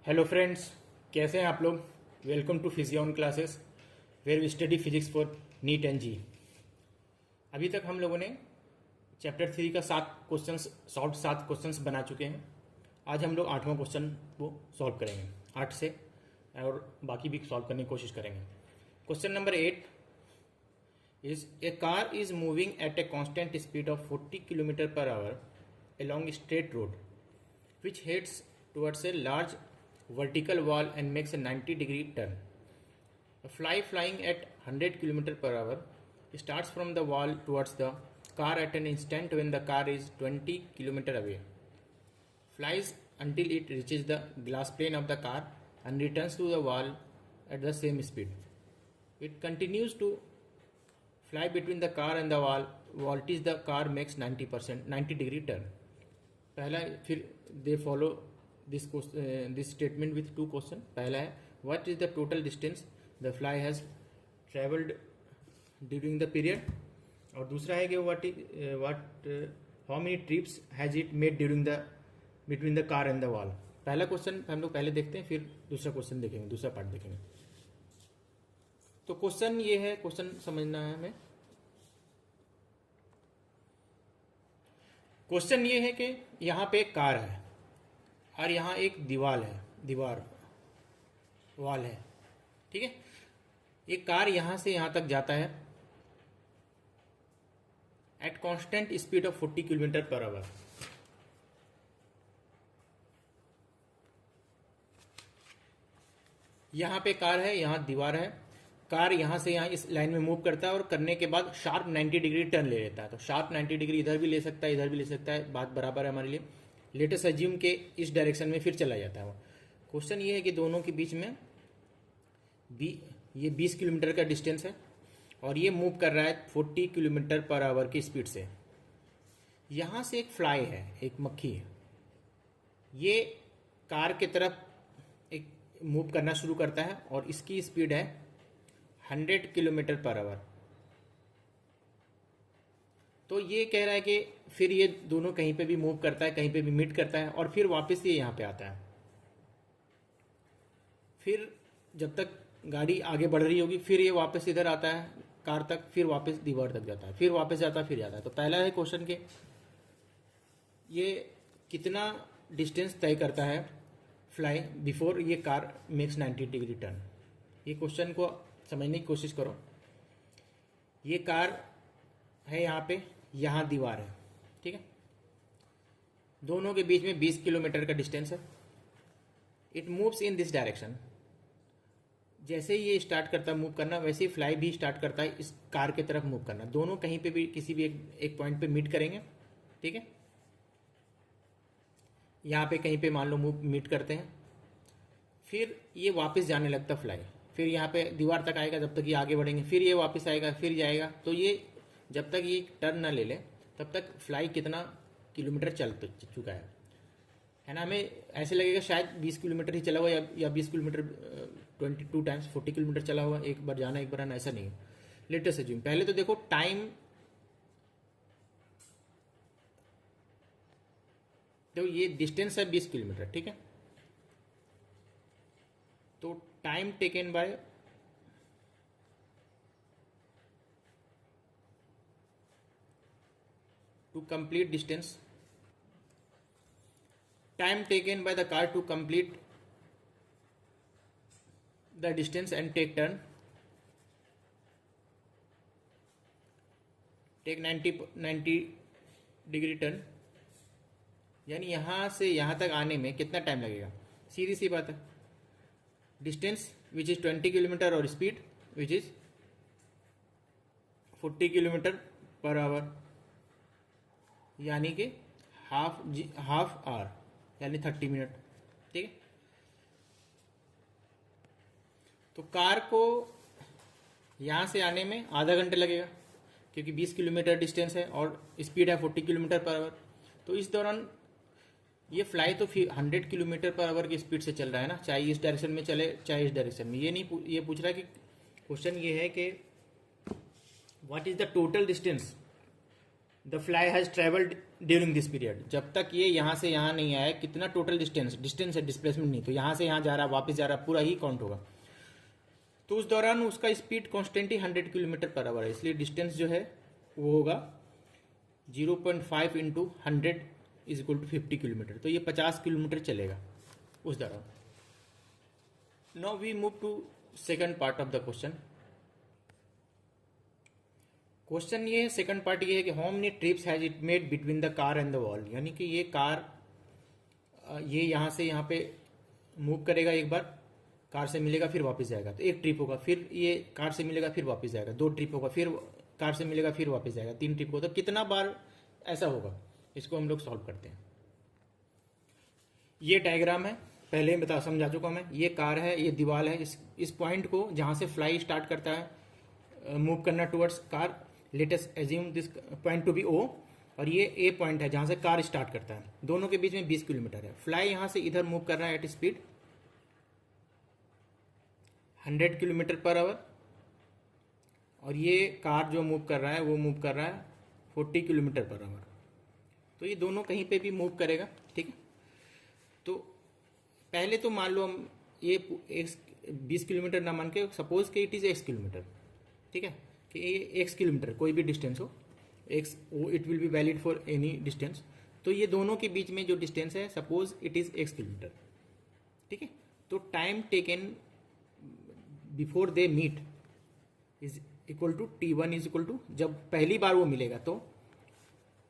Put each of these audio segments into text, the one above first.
Hello friends, कैसे हैं आप लोग। Welcome to Physion classes where we study physics for NEET and JEE. अभी तक हम लोगों ने चैप्टर 3 का 7 क्वेश्चंस बना चुके हैं। आज हम लोग 8वां क्वेश्चन को सॉल्व करेंगे 8 से, और बाकी भी सॉल्व करने की कोशिश करेंगे। Question number 8 is a car is moving at a constant speed of 40 kilometre per our along straight road which heads towards a large vertical wall and makes a 90-degree turn. A fly flying at 100 km per hour starts from the wall towards the car at an instant when the car is 20 km away. Flies until it reaches the glass plane of the car and returns to the wall at the same speed. It continues to fly between the car and the wall till the car makes 90-degree turn. पहला फिर they follow this statement with 2 question. पहला है what is the total distance the fly has travelled during the period, और दूसरा है कि what how many trips has it made during the between the car and the wall. पहला question हम लोग पहले देखते हैं, फिर दूसरा क्वेश्चन देखेंगे, दूसरा पार्ट देखेंगे। तो क्वेश्चन ये है, क्वेश्चन समझना है हमें। क्वेश्चन ये है कि यहाँ पे एक कार है और यहाँ एक वॉल है, ठीक है। एक कार यहाँ से यहाँ तक जाता है at constant speed of 40 kilometre per our. यहाँ पे कार है, यहाँ दीवार है। कार यहाँ से यहाँ इस लाइन में मूव करता है और करने के बाद शार्प 90 डिग्री टर्न ले लेता है। तो शार्प 90 डिग्री इधर भी ले सकता है, इधर भी ले सकता है, बात बराबर है हमारे लिए। लेटेस्ट अज्यूम के इस डायरेक्शन में फिर चला जाता है वो। क्वेश्चन ये है कि दोनों के बीच में ये 20 किलोमीटर का डिस्टेंस है और ये मूव कर रहा है 40 किलोमीटर पर आवर की स्पीड से। यहाँ से एक फ्लाई है, एक मक्खी है, ये कार की तरफ एक मूव करना शुरू करता है और इसकी स्पीड है 100 किलोमीटर पर आवर। तो ये कह रहा है कि फिर ये दोनों कहीं पे भी मूव करता है, कहीं पे भी मीट करता है और फिर वापस ये यहाँ पे आता है। फिर जब तक गाड़ी आगे बढ़ रही होगी फिर ये वापस इधर आता है कार तक, फिर वापस दीवार तक जाता है, फिर वापस जाता है, फिर जाता है। तो पहला है क्वेश्चन के ये कितना डिस्टेंस तय करता है फ्लाई बिफोर ये कार मेक्स 90 डिग्री टर्न। ये क्वेश्चन को समझने की कोशिश करो। ये कार है यहाँ पे, यहाँ दीवार है, ठीक है। दोनों के बीच में 20 किलोमीटर का डिस्टेंस है। It moves in this direction. जैसे ही ये स्टार्ट करता है मूव करना, वैसे ही फ्लाई भी स्टार्ट करता है इस कार के तरफ मूव करना। दोनों कहीं पे भी किसी भी एक पॉइंट पे मीट करेंगे, ठीक है। यहाँ पे कहीं पे मान लो मीट करते हैं, फिर ये वापस जाने लगता फ्लाई, फिर यहाँ पे दीवार तक आएगा, जब तक ये आगे बढ़ेंगे, फिर ये वापस आएगा, फिर जाएगा। तो ये जब तक ये टर्न ना ले ले तब तक फ्लाई कितना किलोमीटर चल चुका है ना। हमें ऐसे लगेगा शायद 20 किलोमीटर ही चला हुआ या 20 किलोमीटर 22 टाइम्स 40 किलोमीटर चला हुआ, एक बार जाना एक बार आना, ऐसा नहीं है। लेटेस्ट अज्यूम, पहले तो देखो टाइम, तो ये डिस्टेंस है 20 किलोमीटर, ठीक है। तो time taken by to complete distance, time taken by the car to complete the distance and take turn, take 90 degree turn. यानी यहां से यहां तक आने में कितना टाइम लगेगा, सीधी सी बात है। डिस्टेंस विच इज 20 किलोमीटर और speed which is 40 kilometre per our, यानी कि हाफ आवर यानी 30 मिनट, ठीक है। तो कार को यहां से आने में आधा घंटे लगेगा क्योंकि 20 किलोमीटर डिस्टेंस है और स्पीड है 40 किलोमीटर पर आवर। तो इस दौरान ये फ्लाई तो 100 किलोमीटर पर आवर की स्पीड से चल रहा है ना, चाहे इस डायरेक्शन में चले चाहे इस डायरेक्शन में। ये पूछ रहा है कि क्वेश्चन ये है कि what is the total distance the fly has travelled during this period, जब तक ये यहाँ से यहाँ नहीं आया, कितना टोटल डिस्टेंस है, डिस्प्लेसमेंट नहीं, तो यहाँ से यहाँ जा रहा, वापस जा रहा, पूरा ही काउंट होगा। तो उस दौरान उसका speed constantly 100 kilometre per hour है, इसलिए डिस्टेंस जो है वो होगा 0.5 into 100 is equal to 50 kilometre, तो ये 50 किलोमीटर चलेगा उस दौरान। Now we move to second part of the question. Question ये सेकंड पार्ट ये है कि how many trips has it made between the car and the wall, यानी कि ये कार ये यहाँ से यहाँ पे मूव करेगा, एक बार कार से मिलेगा फिर वापस जाएगा, तो एक ट्रिप होगा, फिर ये कार से मिलेगा फिर वापस जाएगा, 2 ट्रिप होगा, फिर कार से मिलेगा फिर वापस जाएगा, 3 ट्रिप होगा, तो कितना बार ऐसा होगा, इसको हम लोग सॉल्व करते हैं। ये डायग्राम है, पहले ही बता समझा चुका मैं, ये कार है, ये दीवार है, इस पॉइंट को जहाँ से फ्लाई स्टार्ट करता है मूव करना towards car, let us assume this point to be O, और ये ए पॉइंट है जहाँ से कार स्टार्ट करता है, दोनों के बीच में 20 किलोमीटर है। फ्लाई यहाँ से इधर मूव कर रहा है at speed 100 kilometre per hour, और ये कार जो मूव कर रहा है वो मूव कर रहा है 40 किलोमीटर पर आवर, तो ये दोनों कहीं पे भी मूव करेगा, ठीक है। तो पहले तो मान लो हम ये 20 किलोमीटर ना मान के सपोज कि इट इज x किलोमीटर, ठीक है, कि ये x किलोमीटर कोई भी डिस्टेंस हो, x वो it will be valid for any distance, तो ये दोनों के बीच में जो डिस्टेंस है suppose it is x kilometre, ठीक है। तो time taken before they meet is equal to t1 is equal to, जब पहली बार वो मिलेगा तो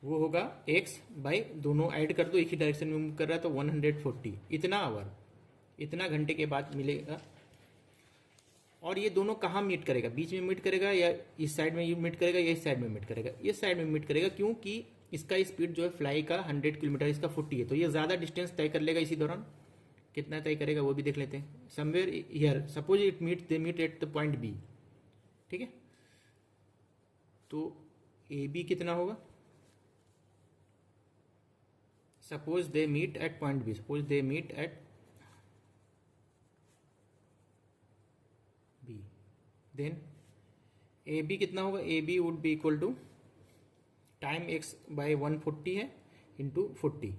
वो होगा x बाई, दोनों ऐड कर दो, एक ही डायरेक्शन में मूव कर रहा है तो 140, इतना आवर, इतना घंटे के बाद मिलेगा। और ये दोनों कहाँ मीट करेगा, बीच में मीट करेगा या इस साइड में मीट करेगा या इस साइड में मीट करेगा, इस साइड में मीट करेगा, क्योंकि इसका स्पीड जो है फ्लाई का 100 किलोमीटर, इसका 40 है, तो ये ज़्यादा डिस्टेंस तय कर लेगा इसी दौरान। कितना तय करेगा वो भी देख लेते हैं। Somewhere here suppose it meet, they meet at the point B, ठीक है, तो ए बी कितना होगा, suppose they meet at point B, suppose they meet at B, then A B कितना होगा, A B would be equal to time x by 140 है into 40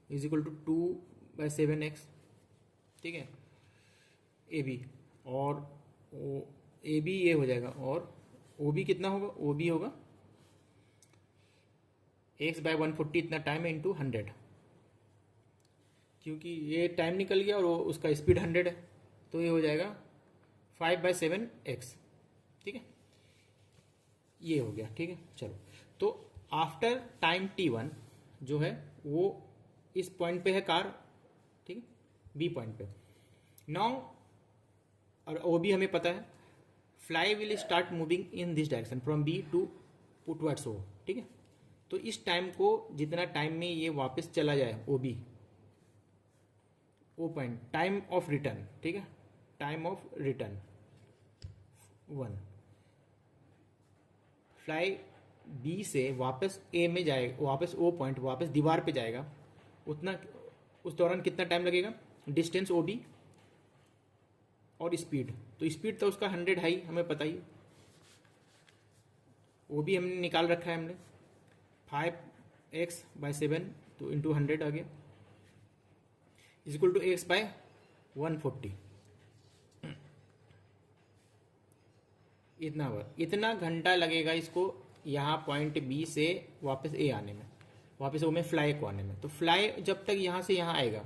is equal to 2/7x, ठीक है, ए बी, और A B ये हो जाएगा, और ओ बी कितना होगा, ओ बी होगा x/140 इतना टाइम है इंटू 100, क्योंकि ये टाइम निकल गया और उसका स्पीड 100 है, तो ये हो जाएगा 5/7x, ठीक है, ये हो गया, ठीक है। चलो, तो आफ्टर टाइम t1 जो है वो इस पॉइंट पे है कार, ठीक है, बी पॉइंट पे। नाउ और ओ भी हमें पता है, fly will start moving in this direction from B to towards O, ठीक है। तो इस टाइम को जितना टाइम में ये वापस चला जाए O B, O point, time of return, ठीक है, time of return 1, fly B से वापस ए में जाएगा, वापस ओ पॉइंट, वापस दीवार पे जाएगा, उतना उस दौरान कितना टाइम लगेगा, डिस्टेंस ओ बी और स्पीड, तो स्पीड तो उसका 100 है ही, हमें पता ही, वो भी हमने निकाल रखा है हमने, 5x/7 तो इंटू 100 आ गया, इज इक्वल टू x/140, इतना हुआ, इतना घंटा लगेगा इसको यहाँ पॉइंट बी से वापस ए आने में, वापस ओ में फ्लाई को आने में। तो फ्लाई जब तक यहाँ से यहाँ आएगा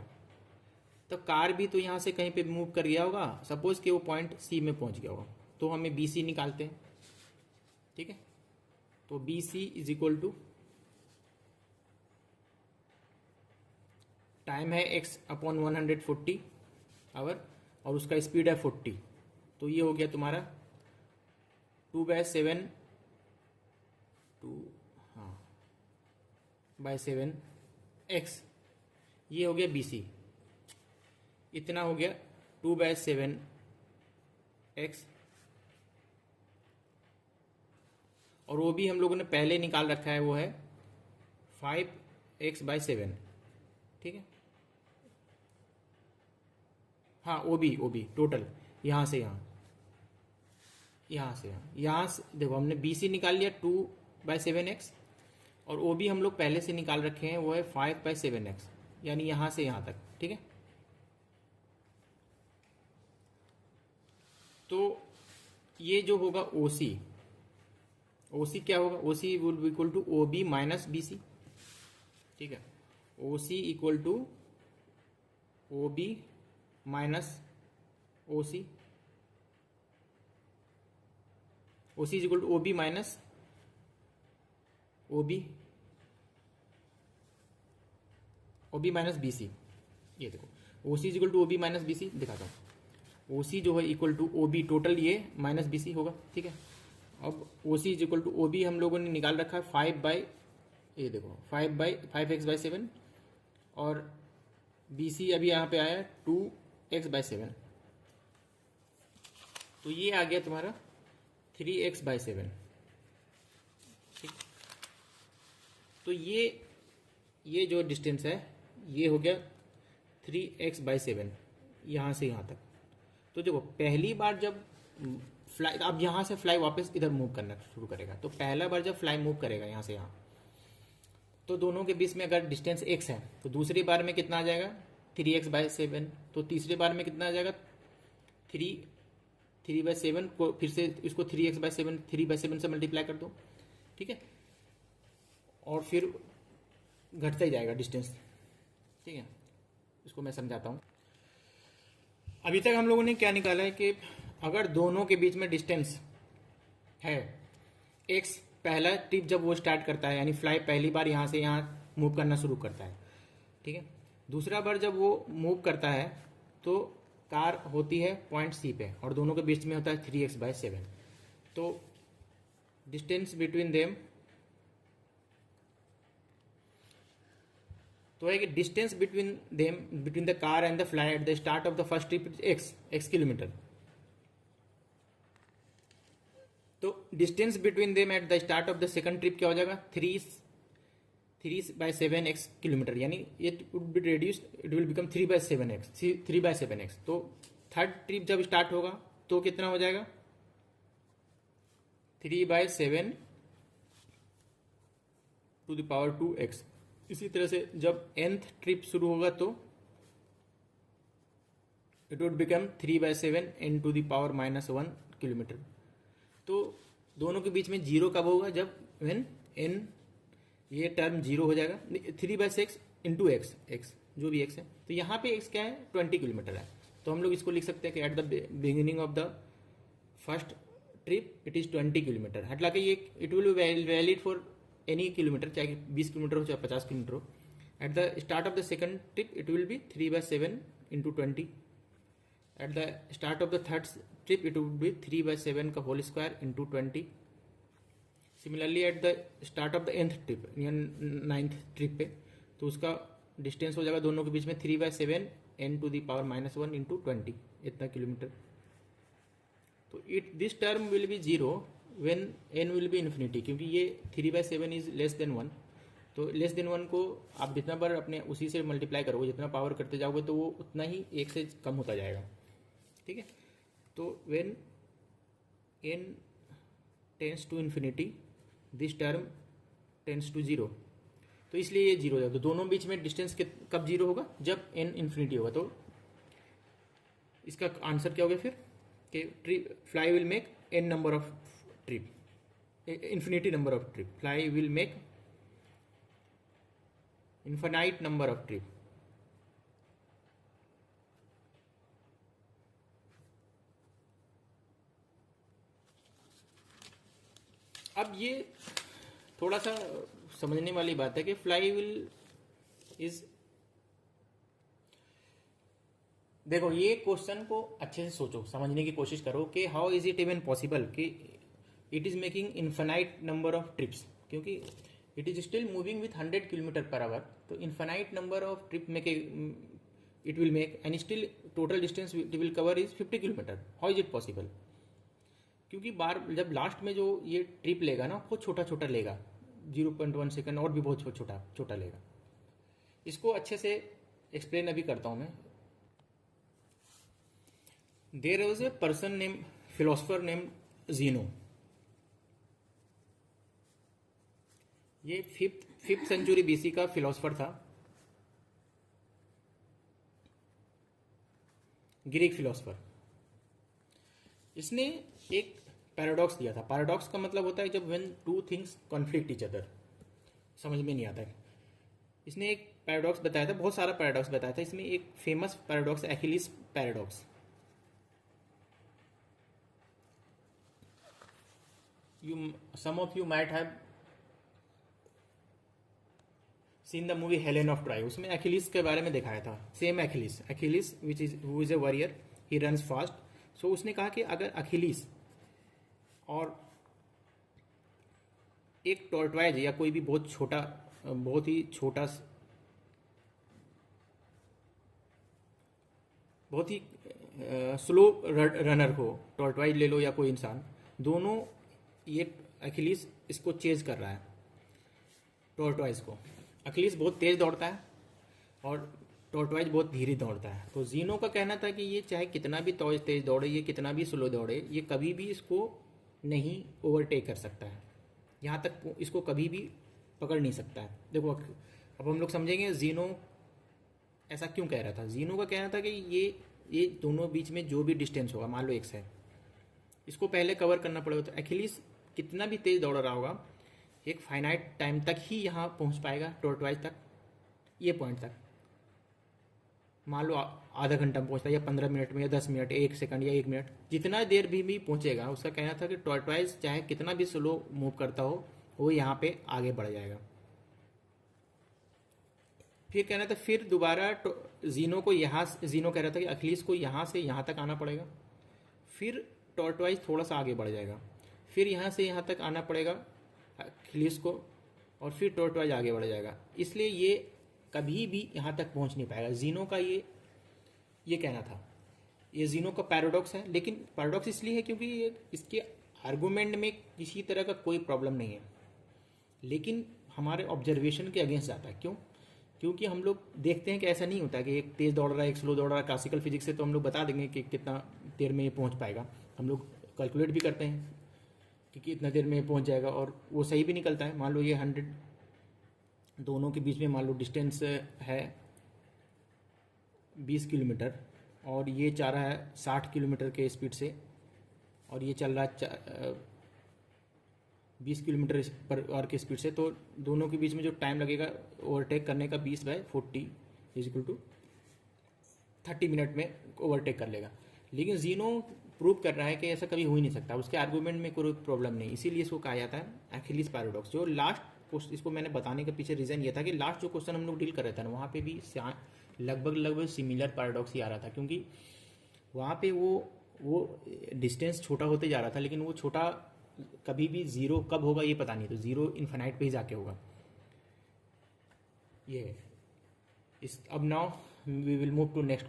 तो कार भी तो यहाँ से कहीं पे मूव कर गया होगा, सपोज कि वो पॉइंट सी में पहुँच गया होगा, तो हमें बी सी निकालते हैं, ठीक है। तो B C is equal to time है x/140 आवर और उसका स्पीड है 40, तो ये हो गया तुम्हारा 2/7 2/7x, ये हो गया BC, इतना हो गया 2/7x, और वो भी हम लोगों ने पहले निकाल रखा है, वो है 5x/7, ठीक है। हाँ ओ बी टोटल यहाँ से यहाँ, यहाँ से यहाँ, यहाँ से देखो हमने BC निकाल लिया 2/7x, और ओ बी हम लोग पहले से निकाल रखे हैं, वो है 5/7x, यानी यहाँ से यहाँ तक। ठीक है, तो ये जो होगा ओ सी क्या होगा, O C will be equal to O B minus B C. ठीक है, O C equal to O B minus O C, O C is equal to O B minus O B minus B C. ये देखो, O C is equal to O B minus B C, दिखाता हूँ। O C जो है equal to O B, total ये minus B C होगा। ठीक है, अब ओ C is equal to O B हम लोगों ने निकाल रखा है 5/7, और बी सी अभी यहाँ पे आया 2x/7, तो ये आ गया तुम्हारा 3x/7। ठीक, तो ये जो डिस्टेंस है ये हो गया 3x/7 यहाँ से यहाँ तक। तो देखो, पहली बार जब फ्लाई, अब यहाँ से फ्लाई वापस इधर मूव करना शुरू करेगा, तो पहला बार जब फ्लाई मूव करेगा यहाँ से यहाँ, तो दोनों के बीच में अगर डिस्टेंस x है, तो दूसरी बार में कितना आ जाएगा 3x/7, तो तीसरी बार में कितना आ जाएगा 3/7 को फिर से इसको 3x/7 से मल्टीप्लाई कर दो। ठीक है, और फिर घटता ही जाएगा डिस्टेंस। ठीक है, इसको मैं समझाता हूँ। अभी तक हम लोगों ने क्या निकाला है कि अगर दोनों के बीच में डिस्टेंस है x, पहला ट्रिप जब वो स्टार्ट करता है, यानी फ्लाई पहली बार यहाँ से यहाँ मूव करना शुरू करता है। ठीक है, दूसरा बार जब वो मूव करता है तो कार होती है पॉइंट सी पे, और दोनों के बीच में होता है 3x/7, तो डिस्टेंस बिटवीन देम, तो है कि distance between the car and the fly at the start of the first trip x kilometre. तो distance between them at the start of the second trip क्या हो जाएगा 3/7x किलोमीटर, यानी it would be reduce, it will become 3/7x। तो third trip जब start होगा तो कितना हो जाएगा 3/7 टू द पावर 2x। इसी तरह से जब nth ट्रिप शुरू होगा तो it would become 3/7 n to the power -1 kilometre. तो दोनों के बीच में जीरो कब होगा, जब व्हेन n, ये टर्म जीरो हो जाएगा, 3/6 इंटू एक्स, जो भी x है, तो यहाँ पे x क्या है 20 किलोमीटर है, तो हम लोग इसको लिख सकते हैं कि at the beginning of the first trip it is 20 kilometre. हालांकि ये it will be valid for any kilometre, चाहे 20 किलोमीटर हो चाहे 50 किलोमीटर हो। At the start of the second trip it will be 3/7 into 20। At the start of the third trip it will be 3/7 का whole square into 20। Similarly at the start of the nth trip, ninth trip पे, तो उसका distance हो जाएगा दोनों के बीच में 3/7 n to the power -1 into 20, इतना किलोमीटर। तो this term will be zero when n will be infinity, क्योंकि ये 3/7 इज लेस देन 1, तो लेस देन 1 को आप जितना बार अपने उसी से मल्टीप्लाई करोगे, जितना पावर करते जाओगे तो वो उतना ही 1 से कम होता जाएगा। ठीक है, तो when n tends to infinity this term tends to zero, तो इसलिए ये जीरो हो जाएगा। तो दोनों बीच में डिस्टेंस कब जीरो होगा, जब n इन्फिनिटी होगा। तो इसका आंसर क्या हो गया फिर कि fly will make n number of trip, infinity number of trip, fly will make infinite number of trip. अब ये थोड़ा सा समझने वाली बात है कि फ्लाई विल इज, देखो ये क्वेश्चन को अच्छे से सोचो, समझने की कोशिश करो कि how is it even possible कि it is making infinite number of trips, क्योंकि it is still moving with 100 kilometre per hour, तो infinite number of trip make it will make, and still total distance it will cover is 50 kilometre. How is it possible, क्योंकि बार जब last में जो ये trip लेगा ना बहुत छोटा छोटा लेगा, 0.1 सेकंड और भी बहुत छोटा छोटा लेगा। इसको अच्छे से एक्सप्लेन अभी करता हूं मैं। There was a person name, philosopher name Zeno. ये फिफ्थ सेंचुरी बीसी का फिलोसफर था, ग्रीक फिलोसफर। इसने एक पैराडॉक्स दिया था। पैराडॉक्स का मतलब होता है जब when two things conflict each other, समझ में नहीं आता है। इसने एक पैराडॉक्स बताया था, बहुत सारा पैराडॉक्स बताया था। इसमें एक famous paradox Achilles paradox. Some of you might have seen the movie Helen of Troy। उसमें एकिलीस के बारे में दिखाया था। Same Achilles which is who is a warrior, he runs fast. So उसने कहा कि अगर अखिलीस और एक टॉर्टवाइज या कोई भी बहुत ही छोटा बहुत ही स्लो रनर हो, टॉर्टवाइज ले लो या कोई इंसान, दोनों ये अखिलीस इसको चेज कर रहा है टॉर्टवाइज को। अखिलीस बहुत तेज दौड़ता है और टॉर्टवाइज बहुत धीरे दौड़ता है। तो जीनो का कहना था कि ये चाहे कितना भी तेज दौड़े, ये कितना भी स्लो दौड़े, ये कभी भी इसको नहीं ओवरटेक कर सकता है, यहाँ तक इसको कभी भी पकड़ नहीं सकता है। देखो अब हम लोग समझेंगे जीनो ऐसा क्यों कह रहा था। जीनो का कहना था कि ये दोनों बीच में जो भी डिस्टेंस होगा, मान लो एक्स है, इसको पहले कवर करना पड़ेगा। तो एकिलीस कितना भी तेज दौड़ रहा होगा, एक फाइनाइट टाइम तक ही यहाँ पहुँच पाएगा, टॉर्टवाइज तक, ये पॉइंट तक। मान लो आधा घंटा में पहुँचता है, या 15 मिनट में, या 10 मिनट, 1 सेकंड या 1 मिनट, जितना देर भी पहुँचेगा। उसका कहना था कि टॉर्टवाइज चाहे कितना भी स्लो मूव करता हो, वो यहाँ पे आगे बढ़ जाएगा। फिर कहना था, फिर दोबारा जीनो कह रहा था कि अखिलीस को यहाँ से यहाँ तक आना पड़ेगा, फिर टॉर्टवाइज थोड़ा सा आगे बढ़ जाएगा, फिर यहाँ से यहाँ तक आना पड़ेगा अखिलीस को, और फिर टॉर्टवाइज आगे बढ़ जाएगा। इसलिए ये कभी भी यहाँ तक पहुँच नहीं पाएगा। जीनो का ये कहना था। ये जीनो का पैराडॉक्स है, लेकिन पैराडॉक्स इसलिए है क्योंकि इसके आर्गूमेंट में किसी तरह का कोई प्रॉब्लम नहीं है, लेकिन हमारे ऑब्जर्वेशन के अगेंस्ट जाता है। क्यों? क्योंकि हम लोग देखते हैं कि ऐसा नहीं होता कि एक तेज दौड़ रहा है, एक स्लो दौड़ रहा है। क्लासिकल फिजिक्स से तो हम लोग बता देंगे कि कितना देर में ये पहुंच पाएगा। हम लोग कैलकुलेट भी करते हैं कि कितना देर में पहुंच जाएगा, और वो सही भी निकलता है। मान लो ये 100, दोनों के बीच में मान लो डिस्टेंस है 20 किलोमीटर, और ये जा रहा है 60 किलोमीटर के स्पीड से, और ये चल रहा है 20 किलोमीटर पर आवर की स्पीड से। तो दोनों के बीच में जो टाइम लगेगा ओवरटेक करने का, 20/40 = 30 मिनट में ओवरटेक कर लेगा। लेकिन जीनो प्रूव कर रहा है कि ऐसा कभी हो ही नहीं सकता। उसके आर्गूमेंट में कोई प्रॉब्लम नहीं, इसीलिए इसको कहा जाता है एकिलीस पैराडॉक्स। जो लास्ट क्वेश्चन, इसको मैंने बताने के पीछे रीज़न ये था कि लास्ट जो क्वेश्चन हम लोग डील कर रहे थे ना, वहाँ पे भी लगभग सिमिलर पैराडॉक्स ही आ रहा था, क्योंकि वहाँ पे वो डिस्टेंस छोटा होते जा रहा था, लेकिन वो छोटा कभी भी जीरो कब होगा ये पता नहीं। तो जीरो इन्फिनाइट पे ही जाके होगा। ये है इस। अब now we will move to next.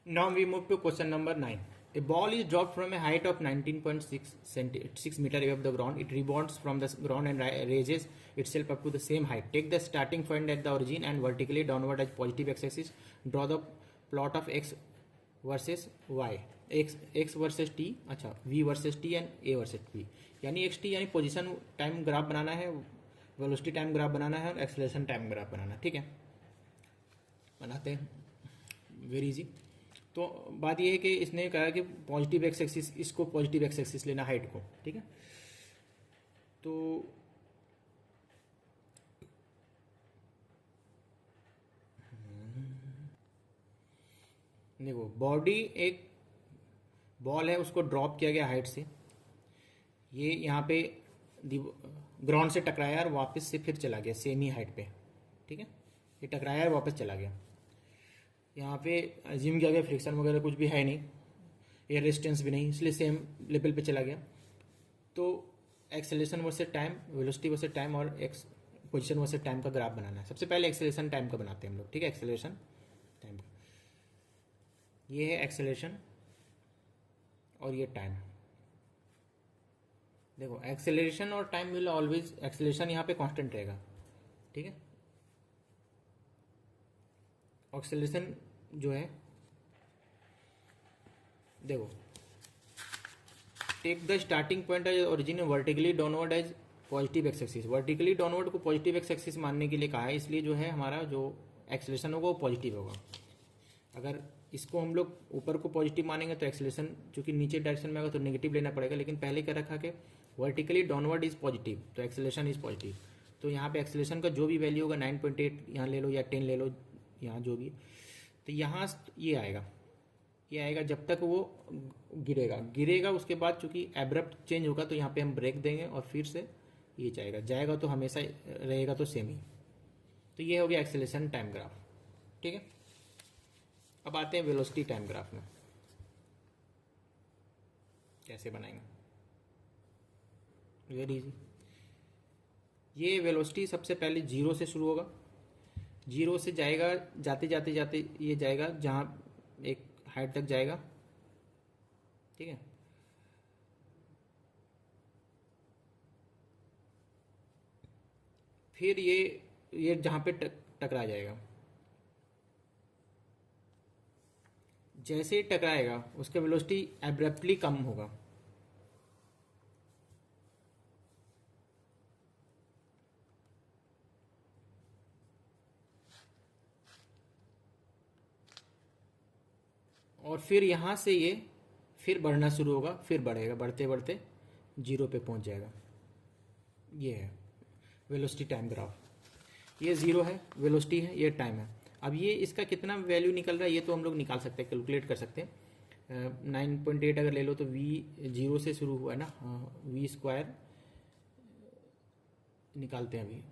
Now we move to question number 9। A ball is dropped from a height of 19.6 meter above the ground. It rebounds from the ground and raises itself up to the same height. Take the starting point at the origin and vertically downward as positive x-axis. Draw the plot of x versus y. x versus t, अच्छा v versus t and a versus t। यानी xt यानी position time graph बनाना है, velocity time graph बनाना है, और acceleration time graph बनाना है। ठीक है, बनाते हैं, वेरी इजी। तो बात यह है कि इसने कहा कि पॉजिटिव एक्स एक्सिस, इसको पॉजिटिव एक्स एक्सिस लेना हाइट को। ठीक है, तो देखो, बॉडी एक बॉल है, उसको ड्रॉप किया गया हाइट से, ये यहाँ पे ग्राउंड से टकराया और वापस से फिर चला गया सेम ही हाइट पे। ठीक है, ये टकराया और वापस चला गया। यहाँ पे जिम किया गया, फ्रिक्शन वगैरह कुछ भी है नहीं, एयर रेजिस्टेंस भी नहीं, इसलिए सेम लेवल पे चला गया। तो acceleration versus time, velocity versus time, और एक्स पोजीशन वर्सेस टाइम का ग्राफ बनाना है। सबसे पहले एक्सेलरेशन टाइम का बनाते हैं हम लोग। ठीक है, एक्सेलरेशन टाइम का ये है एक्सेलरेशन, और ये टाइम। देखो, एक्सेलरेशन और टाइम विल ऑलवेज, एक्सेलरेशन यहाँ पे कांस्टेंट रहेगा। ठीक है, एक्सेलरेशन जो है, देखो, take the starting point as origin vertically downward as positive x axis, vertically downward को पॉजिटिव एक्स एक्सिस मानने के लिए कहा है, इसलिए जो है हमारा जो एक्सेलरेशन होगा वो पॉजिटिव होगा। अगर इसको हम लोग ऊपर को पॉजिटिव मानेंगे तो एक्सेलरेशन चूंकि नीचे डायरेक्शन में होगा तो नेगेटिव लेना पड़ेगा, लेकिन पहले क्या रखा कि वर्टिकली डाउनवर्ड इज पॉजिटिव तो एक्सेलरेशन इज पॉजिटिव। तो यहाँ पे एक्सेलरेशन का जो भी वैल्यू होगा 9.8 यहाँ ले लो या 10 ले लो, यहाँ जो भी, तो यहाँ ये आएगा जब तक वो गिरेगा उसके बाद चूंकि एब्रप्ट चेंज होगा तो यहाँ पे हम ब्रेक देंगे और फिर से ये जाएगा तो हमेशा रहेगा तो सेम ही। तो ये हो गया एक्सेलरेशन टाइम ग्राफ। ठीक है, अब आते हैं वेलोसिटी टाइम ग्राफ में कैसे बनाएंगे। Very easy. ये वेलोसिटी सबसे पहले जीरो से शुरू होगा, जीरो से जाएगा, जाते जाते जाते ये जाएगा जहाँ एक हाइट तक जाएगा। ठीक है, फिर ये जहाँ पे टकरा जाएगा, जैसे ही टकराएगा उसका वेलोसिटी एब्रप्टली कम होगा। और फिर यहाँ से ये फिर बढ़ना शुरू होगा, फिर बढ़ेगा, बढ़ते बढ़ते जीरो पे पहुँच जाएगा। ये है वेलोसिटी टाइम ग्राफ। ये जीरो है वेलोसिटी है, ये टाइम है। अब ये इसका कितना वैल्यू निकल रहा है ये तो हम लोग निकाल सकते हैं, कैलकुलेट कर सकते हैं। 9.8 अगर ले लो तो वी जीरो से शुरू हुआ है ना, वी स्क्वायर निकालते हैं अभी।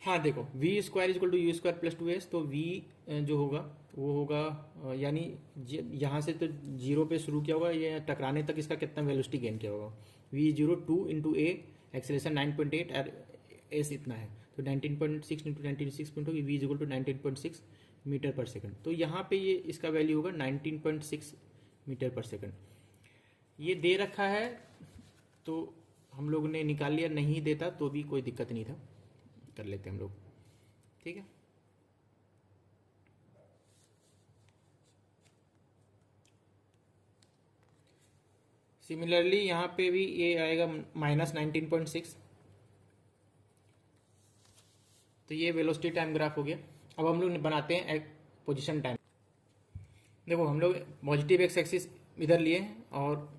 हाँ देखो, v square is equal to u square plus 2s, तो वी जो होगा वो होगा यानी यहाँ से तो जीरो पे शुरू किया होगा, ये टकराने तक इसका कितना वेलोसिटी गेन किया होगा। V zero 2 into a, acceleration 9.8 और एस इतना है तो 19.6 into 96.2 v is equal to 19.6 metre per second. तो यहाँ पे ये इसका वैल्यू होगा 19.6 मीटर पर सेकंड। ये दे रखा है तो हम लोग ने निकाल लिया, नहीं देता तो भी कोई दिक्कत नहीं था, कर लेते हम लोग। ठीक है, सिमिलरली यहाँ पे भी ये आएगा -19.6। तो ये वेलोसिटी टाइम ग्राफ हो गया। अब हम लोग बनाते हैं पोजीशन टाइम। देखो हम लोग पॉजिटिव एक्स एक्सिस इधर लिए और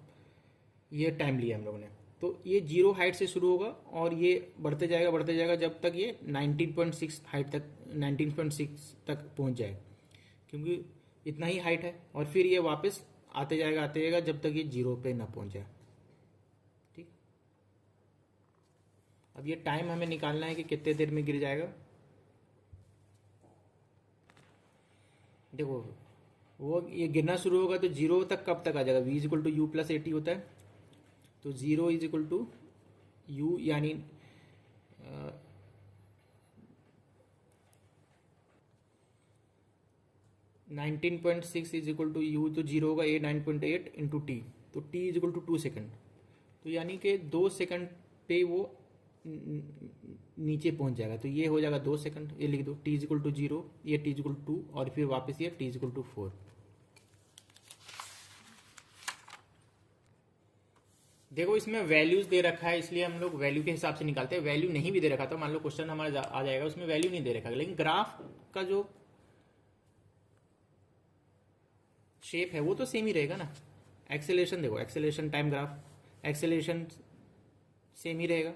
ये टाइम लिया हम लोगों ने, तो ये जीरो हाइट से शुरू होगा और ये बढ़ते जाएगा जब तक ये 19.6 हाइट तक 19.6 तक पहुंच जाए, क्योंकि इतना ही हाइट है। और फिर ये वापस आते जाएगा जब तक ये जीरो पे ना पहुंच जाए। ठीक, अब ये टाइम हमें निकालना है कि कितने देर में गिर जाएगा। देखो वो ये गिरना शुरू होगा तो जीरो तक कब तक आ जाएगा, v is equal to u plus 80 होता है, तो zero is equal to u यानी 19.6 इज इक्वल टू यू, तो जीरो होगा ए 9.8 इंटू टी, तो t is equal to 2 second. तो यानी कि 2 सेकेंड पे वो नीचे पहुंच जाएगा, तो ये हो जाएगा 2 सेकंड। ये लिख दो, टी इज इक्वल टू 0, ये टी इज इक्वल टू 2 और फिर वापस ये टी इज इक्वल टू 4। देखो इसमें वैल्यूज दे रखा है इसलिए हम लोग वैल्यू के हिसाब से निकालते हैं। वैल्यू नहीं भी दे रखा तो मान लो क्वेश्चन हमारा आ जाएगा उसमें वैल्यू नहीं दे रखा, लेकिन ग्राफ का जो शेप है वो तो सेम ही रहेगा ना। एक्सेलरेशन देखो, acceleration time graph, acceleration same ही रहेगा,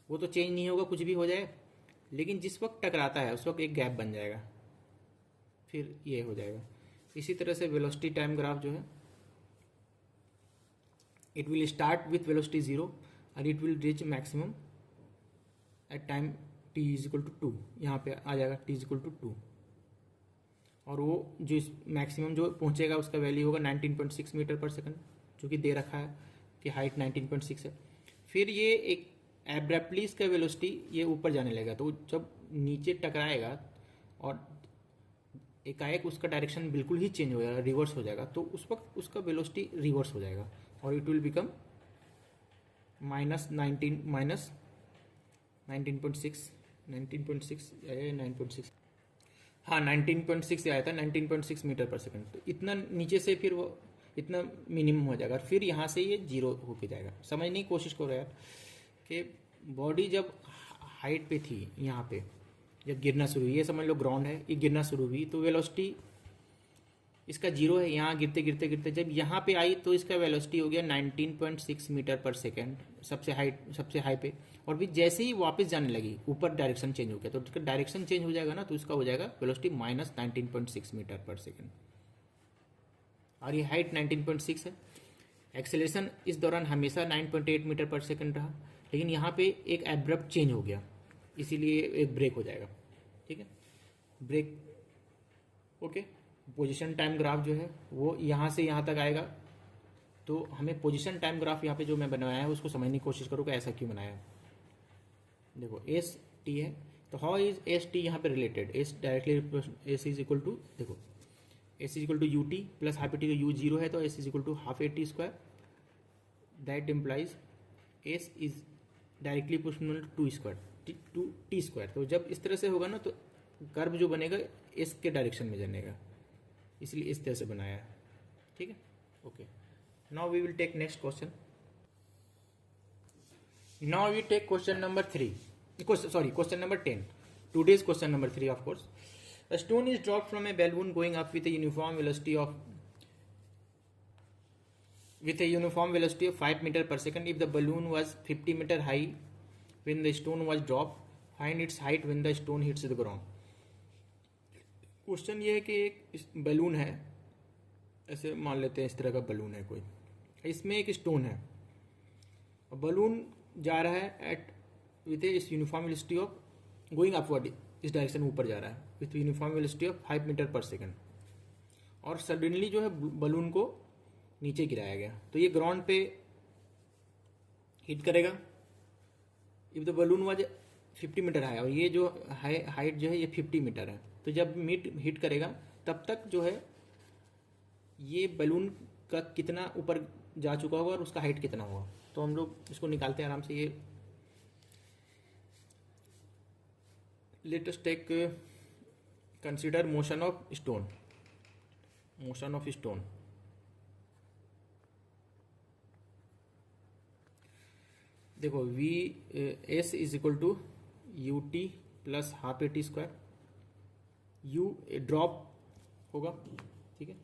वो तो चेंज नहीं होगा कुछ भी हो जाए, लेकिन जिस वक्त टकराता है उस वक्त एक गैप बन जाएगा, फिर ये हो जाएगा। इसी तरह से वेलोसिटी टाइम ग्राफ जो है, it will start with velocity 0 and it will reach maximum at time t is equal to 2। यहाँ पे आ जाएगा t is equal to 2 और वो जो मैक्सिमम जो पहुँचेगा उसका वैल्यू होगा 19.6 मीटर पर सेकंड, जो कि दे रखा है कि हाइट 19.6 है। फिर ये एक एब्रप्टली इसका वेलोसिटी ये ऊपर जाने लगेगा, तो जब नीचे टकराएगा और एकाएक उसका डायरेक्शन बिल्कुल ही चेंज हो जाएगा, रिवर्स हो जाएगा, तो उस वक्त उसका वेलोसिटी रिवर्स हो जाएगा और इट विल बिकम -19.6 हाँ 19.6 आया था, 19.6 मीटर पर सेकंड। तो इतना नीचे से फिर वो इतना मिनिमम हो जाएगा, और फिर यहाँ से ये जीरो होके जाएगा। समझने की कोशिश करो यार कि बॉडी जब हाइट पे थी, यहाँ पे जब गिरना शुरू हुई, ये समझ लो ग्राउंड है, ये गिरना शुरू हुई तो वेलोसिटी इसका जीरो है, यहाँ गिरते गिरते गिरते जब यहाँ पे आई तो इसका वेलोसिटी हो गया 19.6 मीटर पर सेकेंड, सबसे हाई पे। और फिर जैसे ही वापस जाने लगी ऊपर डायरेक्शन चेंज हो गया, तो उसका डायरेक्शन चेंज हो जाएगा ना, तो इसका हो जाएगा velocity minus 19.6 metre per second, और ये हाइट 19.6 है। एक्सेलरेशन इस दौरान हमेशा 9.8 मीटर पर सेकेंड रहा, लेकिन यहाँ पे एक एब्रप्ट चेंज हो गया, इसीलिए एक ब्रेक हो जाएगा। ठीक है, break. Okay, position time graph जो है वो यहाँ से यहाँ तक आएगा, तो हमें पोजीशन टाइम ग्राफ यहाँ पे जो मैं बनाया है उसको समझने की कोशिश करूँ कि ऐसा क्यों बनाया है। देखो एस टी है, तो हाउ इज एस टी यहाँ पे related, S directly S is equal to, देखो S is equal to U T plus half A T का यू जीरो है, तो S is equal to half A T square, that implies S is directly proportional to square to T square. तो जब इस तरह से होगा ना, तो कर्व जो बनेगा एस के डायरेक्शन में जानेगा, इसलिए इस तरह से बनाया है। ठीक है, okay. Now we will take next question. Now we take question number 3, question number 10, today's question number 3 of course. A stone is dropped from a balloon going up with a uniform velocity of 5 meter per second. If the balloon was 50 meter high when the stone was dropped, find its height when the stone hits the ground. Question ये है कि एक balloon है, ऐसे मान लेते हैं इस तरह का बैलून है कोई, इसमें एक स्टोन है और बैलून जा रहा है एट विथ इस uniform velocity of going upward, इस डायरेक्शन में ऊपर जा रहा है with uniform velocity of 5 metre per second, और सडनली जो है बैलून को नीचे गिराया गया, तो ये ग्राउंड पे हिट करेगा। If the balloon was 50 metre high, और ये जो हाइट जो है ये 50 मीटर है, तो जब हिट करेगा तब तक जो है ये बैलून का कितना ऊपर जा चुका होगा और उसका हाइट कितना होगा। तो हम लोग इसको निकालते हैं आराम से। ये let us take consider motion of stone, देखो we S is equal to U T plus half A T square, U drop होगा। ठीक है,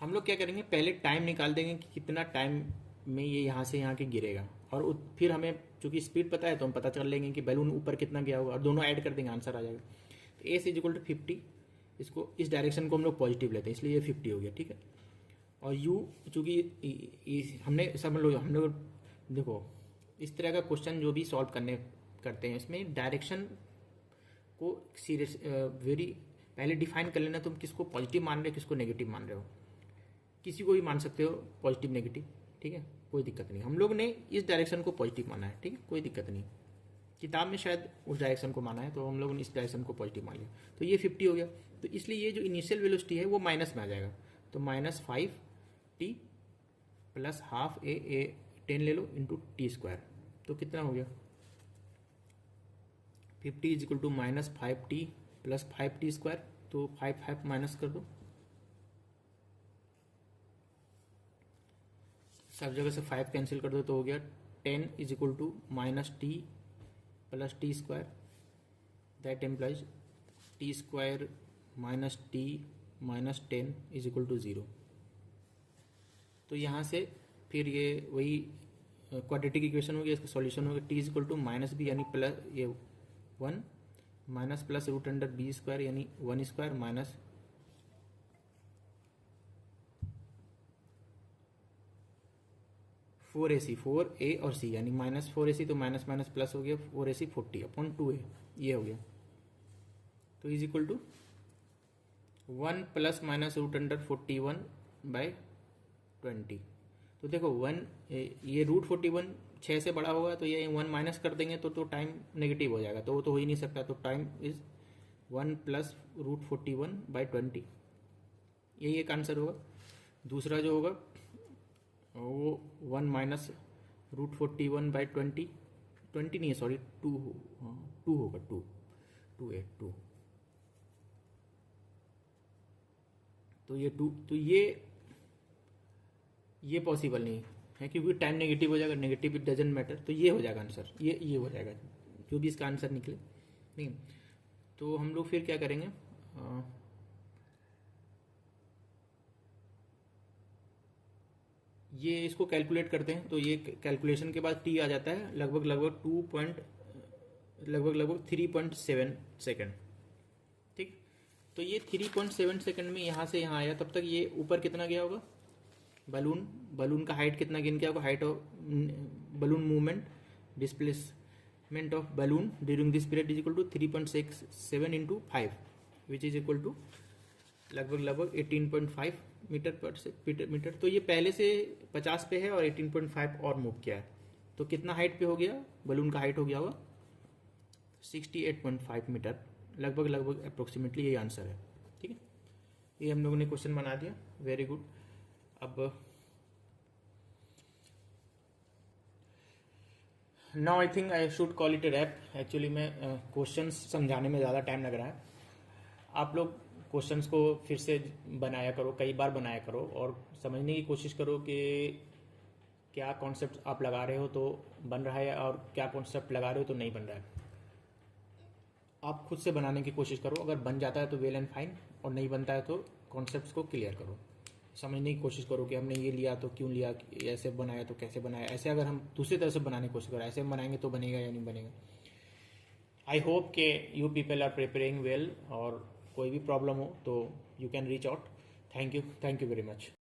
हम लोग क्या करेंगे, पहले टाइम निकाल देंगे कि कितना टाइम में ये यहाँ से यहाँ के गिरेगा, और फिर हमें चूंकि स्पीड पता है तो हम पता कर लेंगे कि बैलून ऊपर कितना गया होगा, और दोनों ऐड कर देंगे, आंसर आ जाएगा। तो एस इज इक्वल टू 50, इसको इस डायरेक्शन को हम लोग पॉजिटिव लेते हैं, इसलिए ये 50 हो गया। ठीक है, और यू चूँकि हमने समझ लो, हम लोग देखो इस तरह का क्वेश्चन जो भी सॉल्व करते हैं, इसमें डायरेक्शन को सीरियस वेरी पहले डिफाइन कर लेना, तुम किसको पॉजिटिव मान रहे हो किसको नेगेटिव मान रहे हो, किसी को भी मान सकते हो पॉजिटिव नेगेटिव। ठीक है, कोई दिक्कत नहीं। हम लोग ने इस डायरेक्शन को पॉजिटिव माना है, ठीक है, कोई दिक्कत नहीं। किताब में शायद उस डायरेक्शन को माना है, तो हम लोगों ने इस डायरेक्शन को पॉजिटिव मान लिया, तो ये 50 हो गया। तो इसलिए ये जो इनिशियल वेलोसिटी है वो माइनस में आ जाएगा, तो -5t प्लस हाफ ए 10 ले लो इंटू टी स्क्वायर, तो कितना हो गया 50 is equal to -5t plus 5t square, तो 5 माइनस कर दो, सब जगह से 5 कैंसिल कर दो, तो हो गया 10 is equal to -t plus t square, that implies t square minus t minus 10 is equal to 0। तो यहाँ से फिर ये वही क्वाड्रेटिक इक्वेशन हो गया, इसका सॉल्यूशन हो गया t is equal to minus b यानी प्लस ये 1 minus plus root under b square यानी 1 स्क्वायर माइनस फोर ए और सी यानी -4ac, तो माइनस माइनस प्लस हो गया 4ac 40/2a, ये हो गया। तो is equal to 1 plus minus root under 41/20। तो देखो 1 ये रूट 41 6 से बड़ा होगा, तो ये 1 माइनस कर देंगे तो टाइम नेगेटिव हो जाएगा, तो वो तो हो ही नहीं सकता, तो टाइम इज 1 प्लस रूट 41/20, यही एक आंसर होगा। दूसरा जो होगा वो 1 माइनस रूट 41/20, 20 नहीं है सॉरी 2 होगा, 2 2 8 2, तो ये 2, तो ये पॉसिबल नहीं है क्योंकि टाइम नेगेटिव हो जाएगा, नेगेटिव इट डजेंट मैटर, तो ये हो जाएगा आंसर, ये हो जाएगा जो भी इसका आंसर निकले। नहीं, तो हम लोग फिर क्या करेंगे, ये इसको कैलकुलेट करते हैं। तो ये कैलकुलेशन के बाद टी आ जाता है लगभग 3.7 सेकेंड। ठीक, तो ये 3.7 सेकेंड में यहाँ से यहाँ आया, तब तक ये ऊपर कितना गया होगा, बलून का हाइट कितना गेन किया होगा, height of balloon movement, displacement of balloon during this period is equal to 3.67 into 5 which is equal to लगभग 18.5 मीटर। तो ये पहले से 50 पे है और 18.5 और मूव किया है, तो कितना हाइट पे हो गया, बलून का हाइट हो गया होगा 68.5 मीटर, लगभग अप्रोक्सीमेटली यही आंसर है। ठीक है, ये हम लोगों ने क्वेश्चन बना दिया, वेरी गुड। अब now I think I should call it a wrap. Actually मैं क्वेश्चंस समझाने में ज़्यादा टाइम लग रहा है, आप लोग क्वेश्चंस को फिर से बनाया करो, कई बार बनाया करो और समझने की कोशिश करो कि क्या कॉन्सेप्ट आप लगा रहे हो तो बन रहा है और क्या कॉन्सेप्ट लगा रहे हो तो नहीं बन रहा है। आप खुद से बनाने की कोशिश करो, अगर बन जाता है तो वेल एंड फाइन, और नहीं बनता है तो कॉन्सेप्ट्स को क्लियर करो, समझने की कोशिश करो कि हमने ये लिया तो क्यों लिया, ऐसे बनाया तो कैसे बनाया। ऐसे अगर हम दूसरी तरह से बनाने की कोशिश करो, ऐसे बनाएंगे तो बनेगा या नहीं बनेगा। आई होप के you people are preparing well, और कोई भी प्रॉब्लम हो तो you can reach out. Thank you very much.